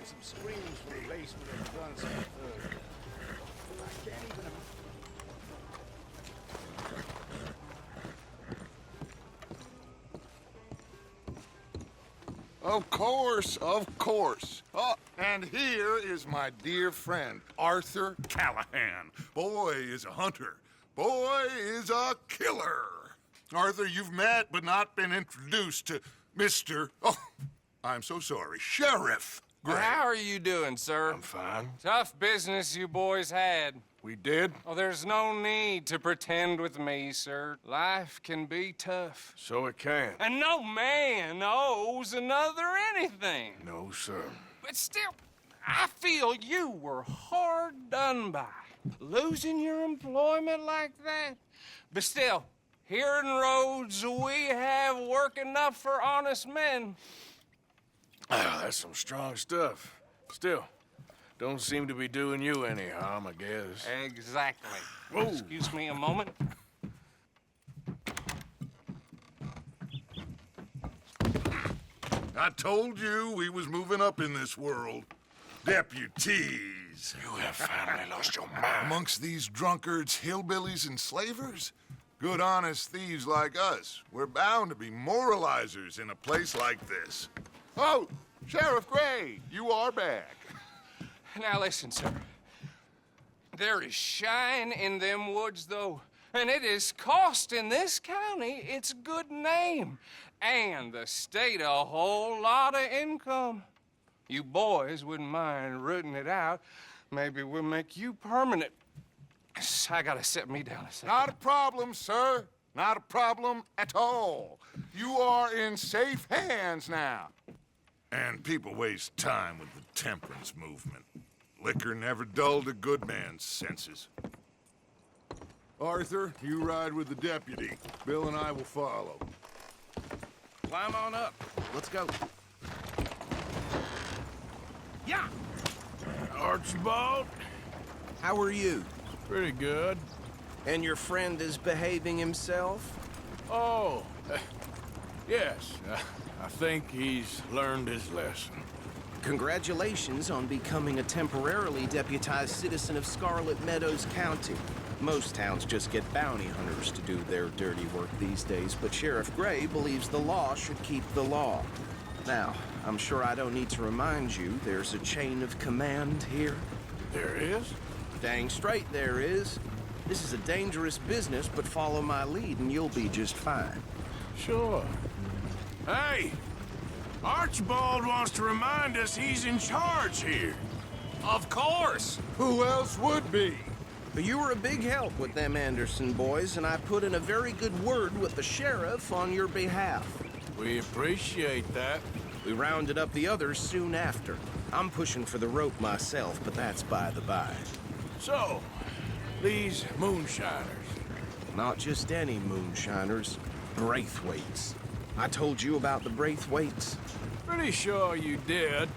heard some screams from the basement of the guns on the third. I can't even... Of course, of course. Oh, and here is my dear friend, Arthur Callahan. Boy is a hunter. Boy is a killer. Arthur, you've met but not been introduced to Mr. Oh, I'm so sorry, Sheriff Gray. How are you doing, sir? I'm fine. Tough business you boys had. We did? Oh, there's no need to pretend with me, sir. Life can be tough. So it can. And no man owes another anything. No, sir. But still, I feel you were hard done by. Losing your employment like that. But still, here in Rhodes, we have work enough for honest men. Ah, that's some strong stuff. Still, don't seem to be doing you any harm, I guess. Exactly. Whoa. Excuse me a moment. I told you we was moving up in this world. Deputies. You have finally lost your mind. Amongst these drunkards, hillbillies, and slavers? Good, honest thieves like us. We're bound to be moralizers in a place like this. Oh, Sheriff Gray, you are back. Now listen, sir. There is shine in them woods, though, and it is costing this county its good name and the state a whole lot of income. You boys wouldn't mind rooting it out. Maybe we'll make you permanent. I gotta sit me down a second. Not a problem, sir. Not a problem at all. You are in safe hands now. And people waste time with the temperance movement. Liquor never dulled a good man's senses. Arthur, you ride with the deputy. Bill and I will follow. Climb on up. Let's go. Yeah! Archibald? How are you? Pretty good. And your friend is behaving himself? Oh, yes. I think he's learned his lesson. Congratulations on becoming a temporarily deputized citizen of Scarlet Meadows County. Most towns just get bounty hunters to do their dirty work these days, but Sheriff Gray believes the law should keep the law. Now, I'm sure I don't need to remind you there's a chain of command here. There is? Dang straight there is. This is a dangerous business, but follow my lead and you'll be just fine. Sure. Hey! Archibald wants to remind us he's in charge here. Of course. Who else would be? But you were a big help with them Anderson boys, and I put in a very good word with the sheriff on your behalf. We appreciate that. We rounded up the others soon after. I'm pushing for the rope myself, but that's by the by. So, these moonshiners. Not just any moonshiners, Braithwaites. I told you about the Braithwaites. Pretty sure you did.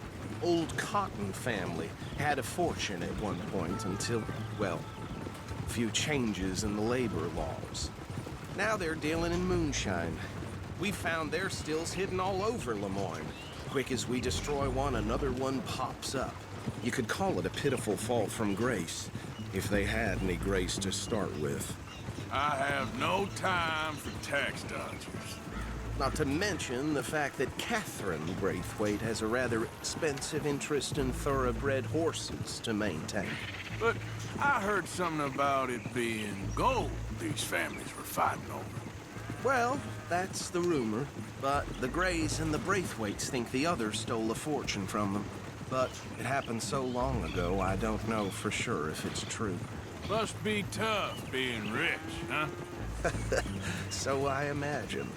Old Cotton family had a fortune at one point until, well, a few changes in the labor laws. Now they're dealing in moonshine. We found their stills hidden all over Lemoyne. Quick as we destroy one, another one pops up. You could call it a pitiful fall from grace, if they had any grace to start with. I have no time for tax dodgers. Not to mention the fact that Catherine Braithwaite has a rather expensive interest in thoroughbred horses to maintain. But I heard something about it being gold these families were fighting over. Well, that's the rumor. But the Grays and the Braithwaites think the others stole a fortune from them. But it happened so long ago, I don't know for sure if it's true. Must be tough being rich, huh? So I imagine.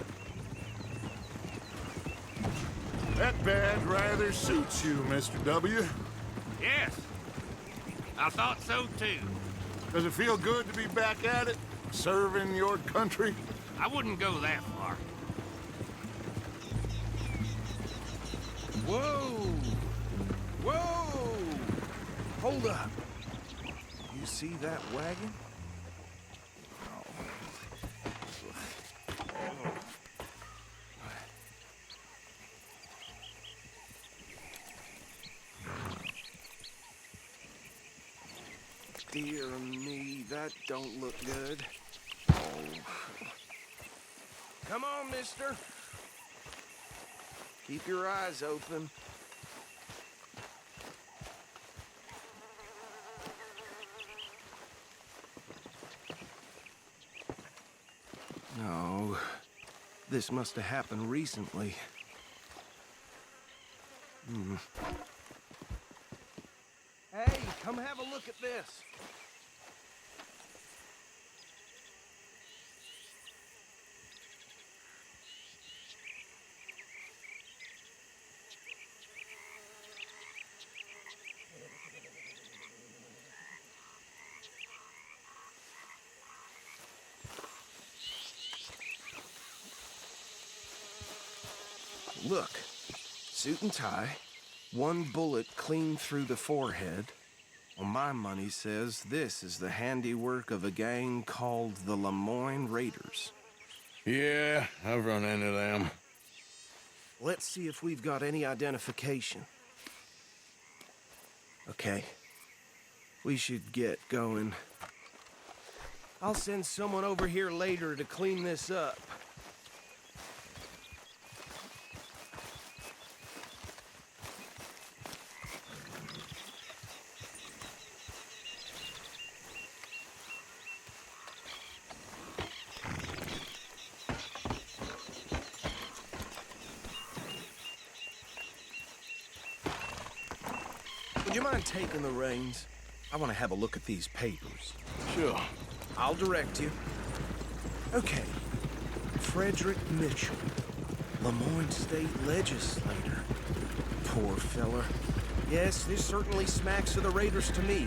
That badge rather suits you, Mr. W. Yes. I thought so, too. Does it feel good to be back at it? Serving your country? I wouldn't go that far. Whoa! Whoa! Hold up. You see that wagon? dear me, that don't look good. Oh. Come on, mister. Keep your eyes open. No, this must have happened recently. Hey, come have a look at this. Look, suit and tie, one bullet clean through the forehead. Well, my money says this is the handiwork of a gang called the Lemoyne Raiders. Yeah, I've run into them. Let's see if we've got any identification. Okay, we should get going. I'll send someone over here later to clean this up. Would you mind taking the reins? I want to have a look at these papers. Sure. I'll direct you. Okay. Frederick Mitchell, Lemoyne State Legislator. Poor fella. Yes, this certainly smacks of the Raiders to me.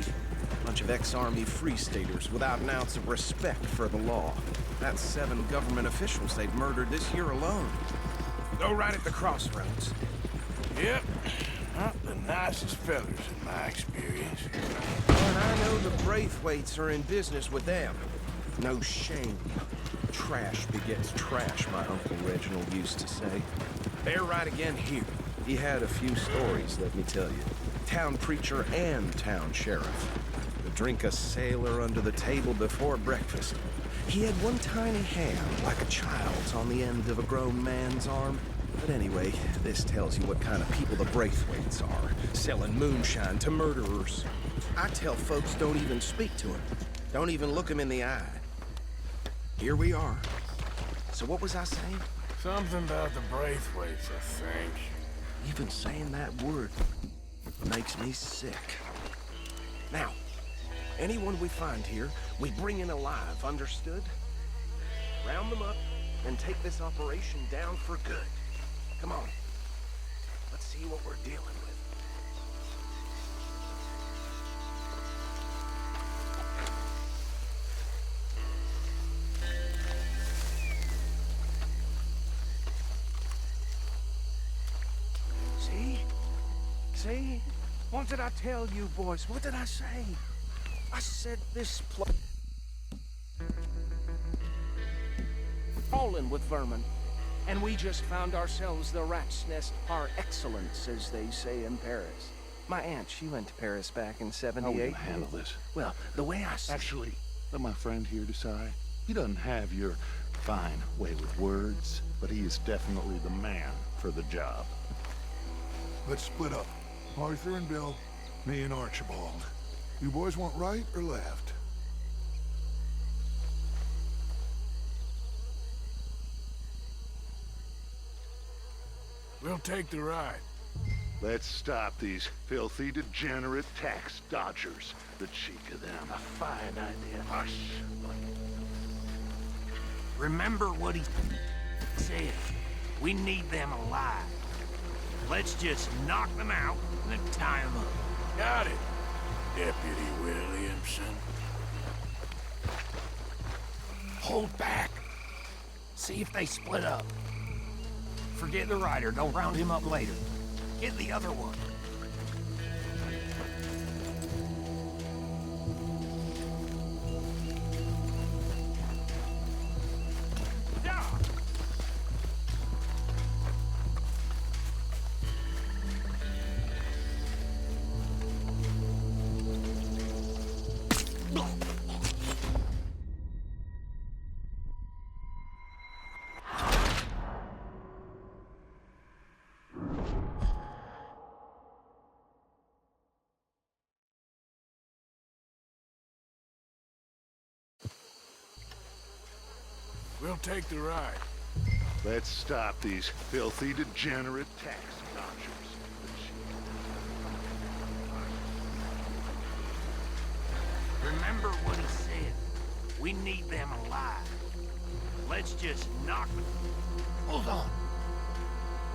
Bunch of ex-Army Free Staters without an ounce of respect for the law. That's 7 government officials they've murdered this year alone. Go right at the crossroads. Yep. Not the nicest fellas in my experience. And I know the Braithwaites are in business with them. No shame. Trash begets trash, my Uncle Reginald used to say. They're right again here. He had a few stories, let me tell you. Town preacher and town sheriff. To drink a sailor under the table before breakfast. He had one tiny hand, like a child's, on the end of a grown man's arm. But anyway, this tells you what kind of people the Braithwaites are, selling moonshine to murderers. I tell folks don't even speak to him. Don't even look him in the eye. Here we are. So what was I saying? Something about the Braithwaites, I think. Even saying that word makes me sick. Now, anyone we find here, we bring in alive, understood? Round them up and take this operation down for good. Come on. Let's see what we're dealing with. See? See? What did I tell you, boys? What did I say? I said this place fallen with vermin. And we just found ourselves the rat's nest par excellence, as they say in Paris. My aunt, she went to Paris back in '78. How are we gonna handle this? Well, the way I see Actually, let my friend here decide. He doesn't have your fine way with words, but he is definitely the man for the job. Let's split up. Arthur and Bill, me and Archibald. You boys want right or left? We'll take the ride. Let's stop these filthy, degenerate tax dodgers. The cheek of them. A fine idea. Hush. Remember what he said. We need them alive. Let's just knock them out and then tie them up. Got it, Deputy Williamson. Hold back. See if they split up. Forget the rider. Don't round him up later. Get the other one. We'll take the ride. Let's stop these filthy, degenerate tax dodgers. Remember what he said. We need them alive. Let's just knock them. Hold on.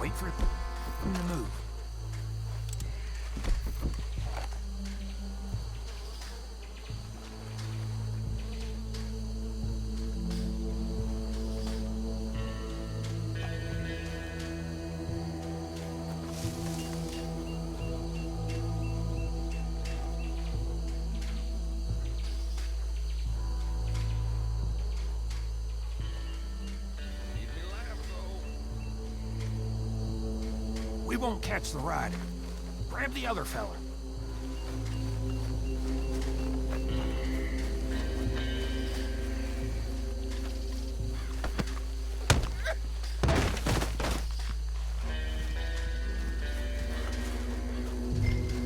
Wait for them to move. We won't catch the rider. Grab the other fella.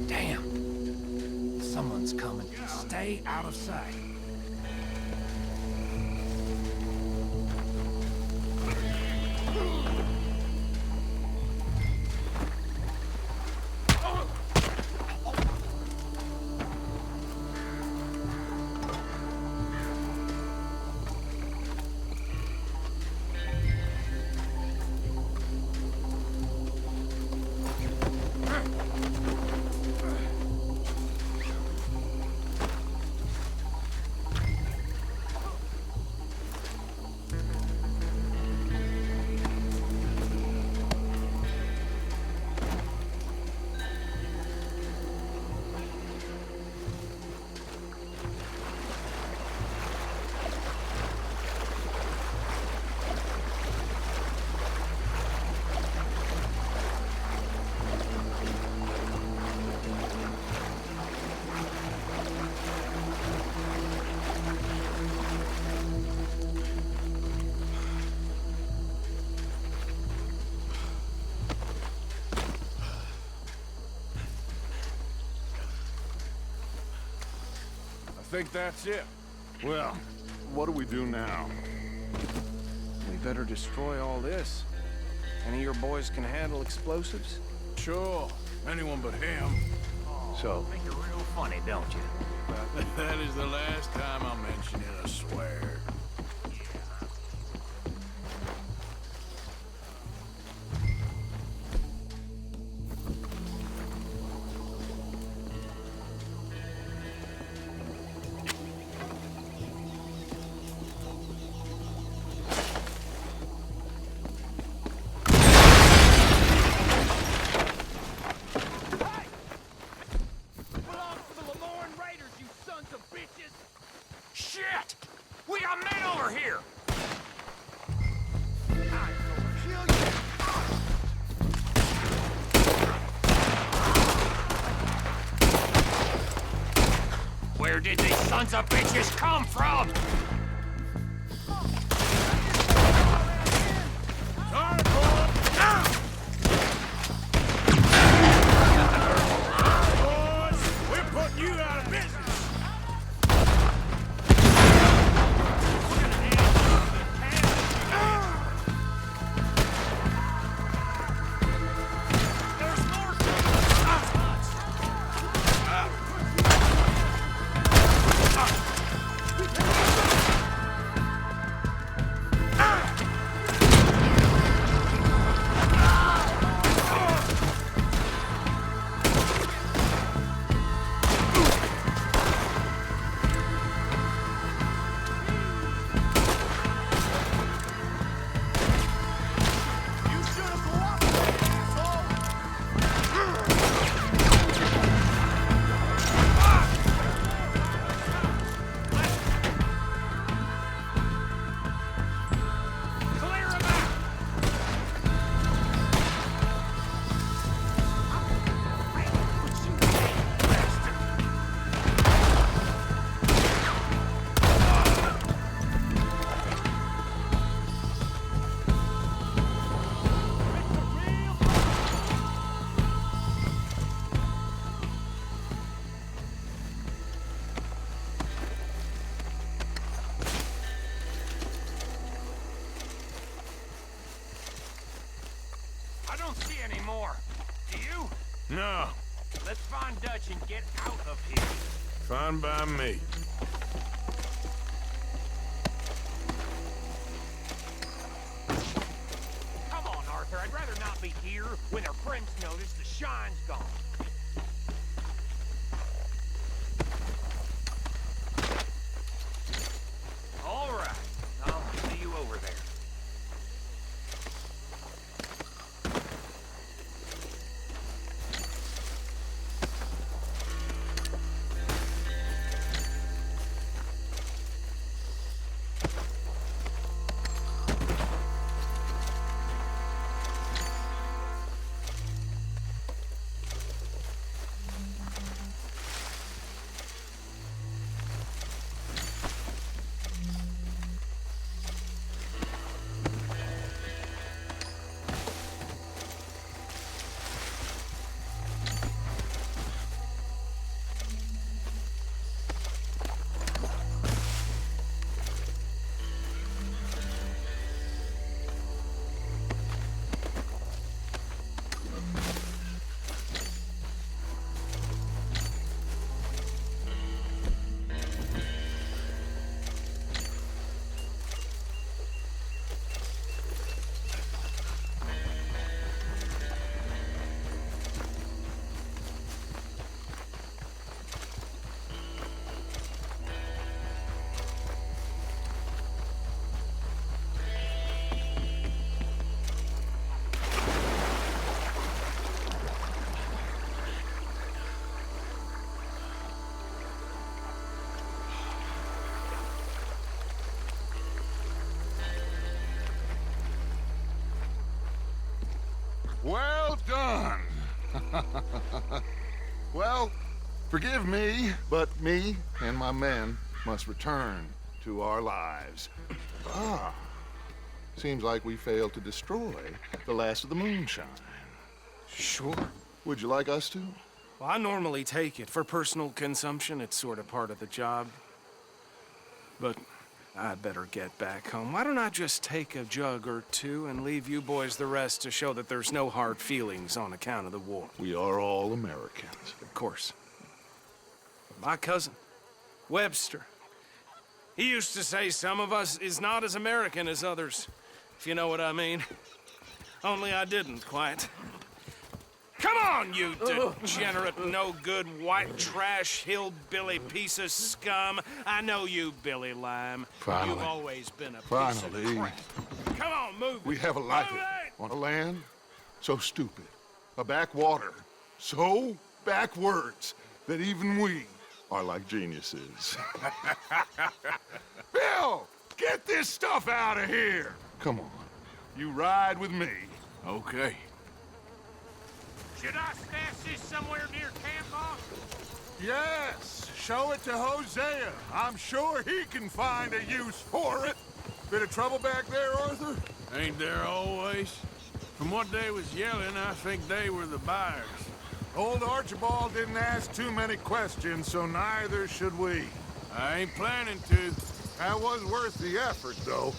Damn. Someone's coming. Stay out of sight. I think that's it. Well, what do we do now? We better destroy all this. Any of your boys can handle explosives? Sure. Anyone but him. So, Think you're real funny, don't you? That is the last time I'm mentioning a swear. Shit! We got men over here! Where did these sons of bitches come from? Boys, we're putting you out of business. No, Let's find Dutch and get out of here. fine by me. Come on, Arthur. I'd rather not be here when our friends notice the shine's gone. All right. I'll see you over there. Well done. Well, forgive me, but me and my men must return to our lives. Ah, seems like we failed to destroy the last of the moonshine. Sure. Would you like us to? Well, I normally take it. For personal consumption, it's sort of part of the job. But I'd better get back home. Why don't I just take a jug or two and leave you boys the rest to show that there's no hard feelings on account of the war? We are all Americans. Of course. My cousin, Webster, he used to say some of us is not as American as others, if you know what I mean. Only I didn't quite. Come on, you degenerate, no-good, white trash, hillbilly piece of scum. I know you, Billy Lime. Finally. You've always been a piece Finally. of crap. Come on, move We it. have a life Move it! on a land so stupid, a backwater so backwards that even we are like geniuses. Bill, get this stuff out of here. Come on, you ride with me. Okay. Should I stash this somewhere near camp, boss? Yes, show it to Hosea. I'm sure he can find a use for it. Bit of trouble back there, Arthur? Ain't there always? From what they was yelling, I think they were the buyers. Old Archibald didn't ask too many questions, so neither should we. I ain't planning to. That was worth the effort, though.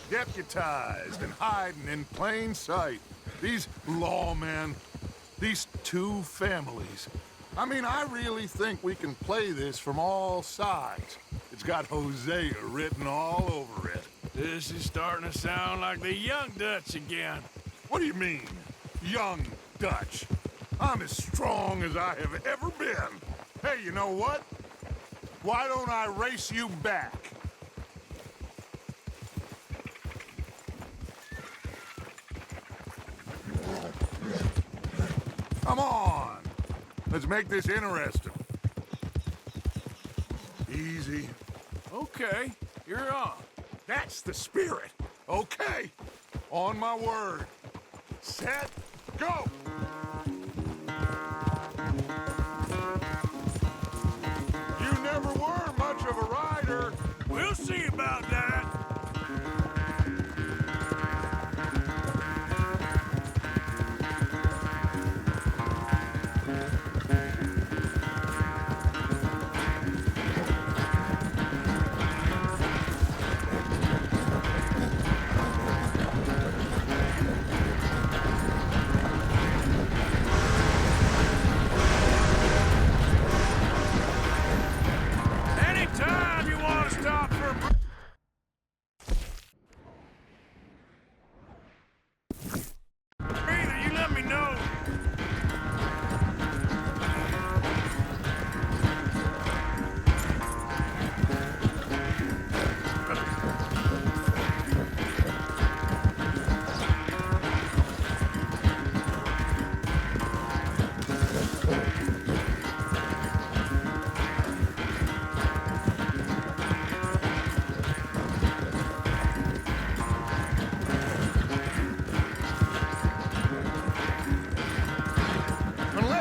Deputized and hiding in plain sight. These lawmen, these two families. I mean, I really think we can play this from all sides. It's got Hosea written all over it. This is starting to sound like the young Dutch again. What do you mean, young Dutch? I'm as strong as I have ever been. Hey, you know what? Why don't I race you back? Come on. Let's make this interesting. Easy. Okay, you're on. That's the spirit. Okay. On my word. Set, go! You never were much of a rider. We'll see about that.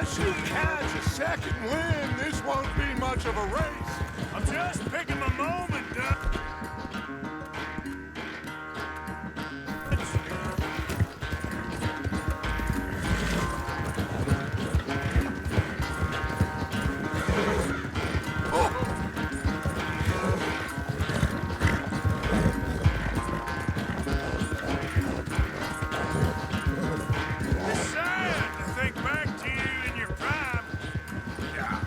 Once you catch a second wind, this won't be much of a race. I'm just picking my moment, Dutch. It's sad to think back to you in your prime. Yeah.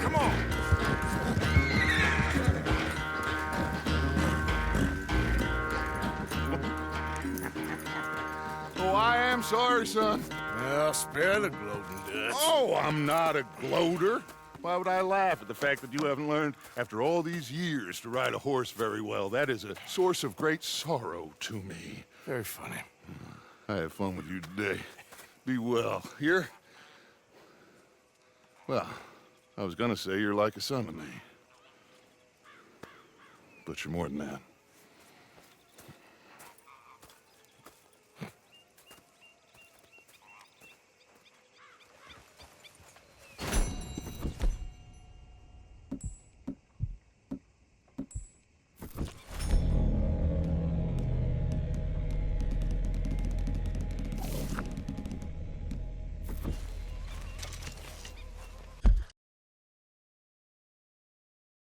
Come on. Oh, I am sorry, son. Well, spare the gloating, Dutch. Oh, I'm not a gloater. Why would I laugh at the fact that you haven't learned, after all these years, to ride a horse very well? That is a source of great sorrow to me. Very funny. I had fun with you today. Be well. Here? Well, I was gonna say you're like a son to me. But you're more than that.